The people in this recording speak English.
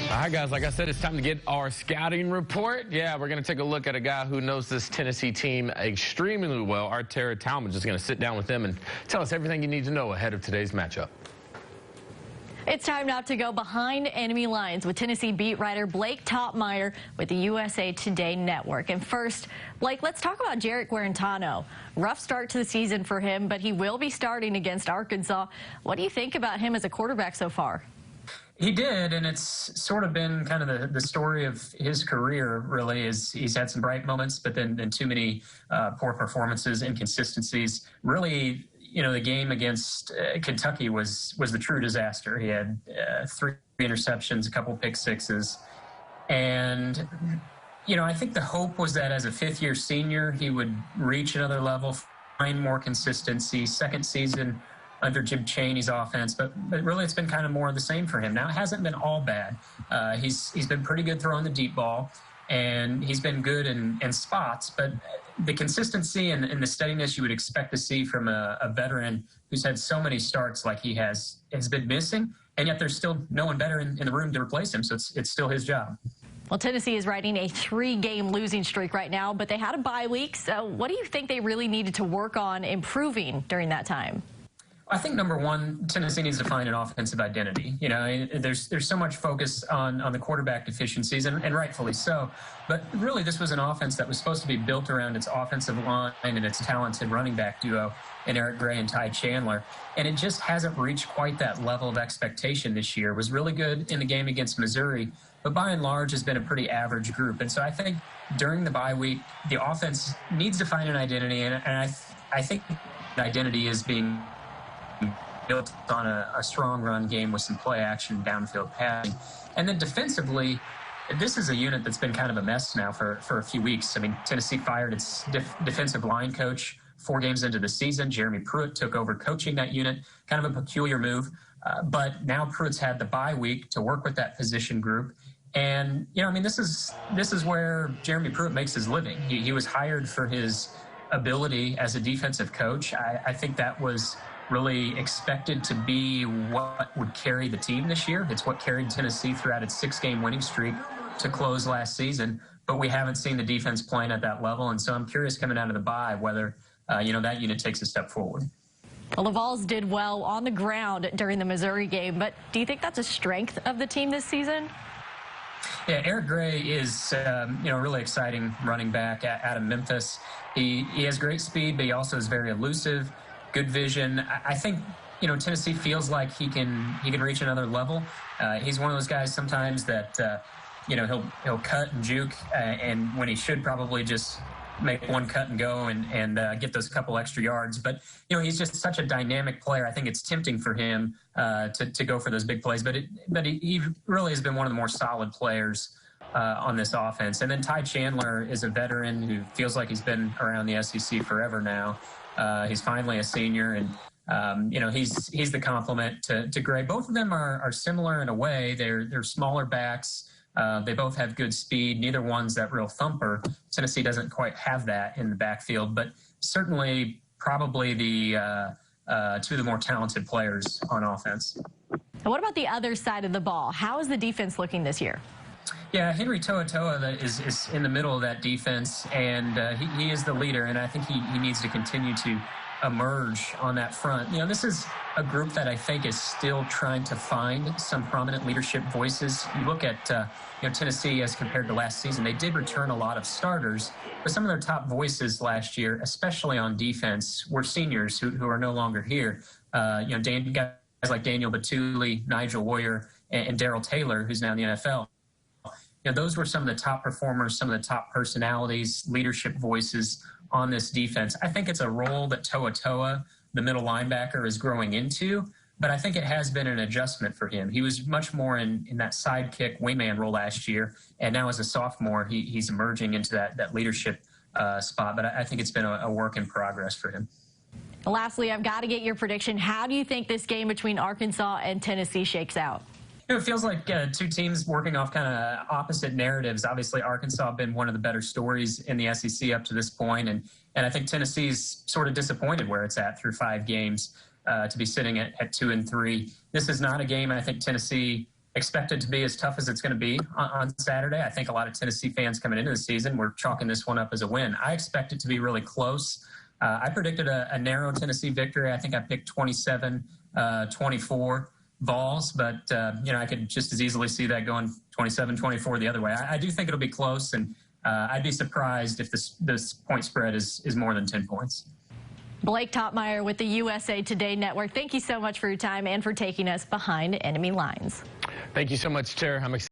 All right, guys, like I said, it's time to get our scouting report. Yeah, we're going to take a look at a guy who knows this Tennessee team extremely well. Our Jarrett Guarantano is going to sit down with them and tell us everything you need to know ahead of today's matchup. It's time now to go behind enemy lines with Tennessee beat writer Blake Toppmeyer with the USA Today Network. And first, Blake, let's talk about Jarrett Guarantano. Rough start to the season for him, but he will be starting against Arkansas. What do you think about him as a quarterback so far? He did, and it's sort of been kind of the story of his career, really, is he's had some bright moments, but then too many poor performances, inconsistencies. Really, you know, the game against Kentucky was the true disaster. He had 3 interceptions, a couple pick sixes, and, you know, I think the hope was that as a fifth-year senior, he would reach another level, find more consistency. Second season under Jim Chaney's offense, but really it's been kind of more of the same for him. Now, it hasn't been all bad. He's been pretty good throwing the deep ball, and he's been good in spots, but the consistency and the steadiness you would expect to see from a veteran who's had so many starts like he has been missing, and yet there's still no one better in the room to replace him, so it's still his job. Well, Tennessee is riding a 3-game losing streak right now, but they had a bye week, so what do you think they really needed to work on improving during that time? I think number one, Tennessee needs to find an offensive identity. You know, there's so much focus on the quarterback deficiencies, and rightfully so. But really, this was an offense that was supposed to be built around its offensive line and its talented running back duo in Jarrett Gray and Ty Chandler. And it just hasn't reached quite that level of expectation this year. It was really good in the game against Missouri, but by and large has been a pretty average group. And so I think during the bye week, the offense needs to find an identity, and I think the identity is being built on a strong run game with some play action, downfield passing. And then defensively, this is a unit that's been kind of a mess now for a few weeks. I mean, Tennessee fired its defensive line coach 4 games into the season. Jeremy Pruitt took over coaching that unit, kind of a peculiar move. But now Pruitt's had the bye week to work with that position group. And, you know, I mean, this is where Jeremy Pruitt makes his living. He was hired for his ability as a defensive coach. I think that was really expected to be what would carry the team this year. It's what carried Tennessee throughout its 6-game winning streak to close last season, but we haven't seen the defense playing at that level, and so I'm curious coming out of the bye whether, you know, that unit takes a step forward. Well, the Vols did well on the ground during the Missouri game, but do you think that's a strength of the team this season? Yeah, Jarrett Gray is, you know, really exciting running back out of Memphis. He has great speed, but he also is very elusive. Good vision. I think, you know, Tennessee feels like he can reach another level. He's one of those guys sometimes that, you know, he'll cut and juke, and when he should probably just make one cut and go and get those couple extra yards. But, you know, he's just such a dynamic player. I think it's tempting for him to go for those big plays. But he really has been one of the more solid players on this offense. And then Ty Chandler is a veteran who feels like he's been around the SEC forever now. He's finally a senior, and you know, he's the complement to Gray. Both of them are similar in a way. They're smaller backs. They both have good speed. Neither one's that real thumper. Tennessee doesn't quite have that in the backfield, but certainly probably the 2 of the more talented players on offense. And what about the other side of the ball? How is the defense looking this year? Yeah, Henry To'oTo'o is in the middle of that defense, and he is the leader, and I think he needs to continue to emerge on that front. You know, this is a group that I think is still trying to find some prominent leadership voices. You look at you know, Tennessee as compared to last season, they did return a lot of starters, but some of their top voices last year, especially on defense, were seniors who are no longer here. You know, guys like Daniel Batuli, Nigel Warrior, and Darrell Taylor, who's now in the NFL. You know, those were some of the top performers, some of the top personalities, leadership voices on this defense. I think it's a role that To'oTo'o, the middle linebacker, is growing into, but I think it has been an adjustment for him. He was much more in that sidekick wingman role last year, and now as a sophomore, he's emerging into that leadership spot, but I think it's been a work in progress for him. Lastly, I've got to get your prediction. How do you think this game between Arkansas and Tennessee shakes out? You know, it feels like 2 teams working off kind of opposite narratives. Obviously, Arkansas have been one of the better stories in the SEC up to this point, and I think Tennessee's sort of disappointed where it's at through 5 games to be sitting at 2-3. This is not a game I think Tennessee expect it to be as tough as it's going to be on Saturday. I think a lot of Tennessee fans coming into the season were chalking this one up as a win. I expect it to be really close. I predicted a narrow Tennessee victory. I think I picked 27-24 Vols, but I could just as easily see that going 27-24 the other way. I do think it'll be close, and I'd be surprised if this point spread is more than 10 points. Blake Toppmeyer with the USA Today Network. Thank you so much for your time and for taking us behind enemy lines. Thank you so much, Tara. I'm excited.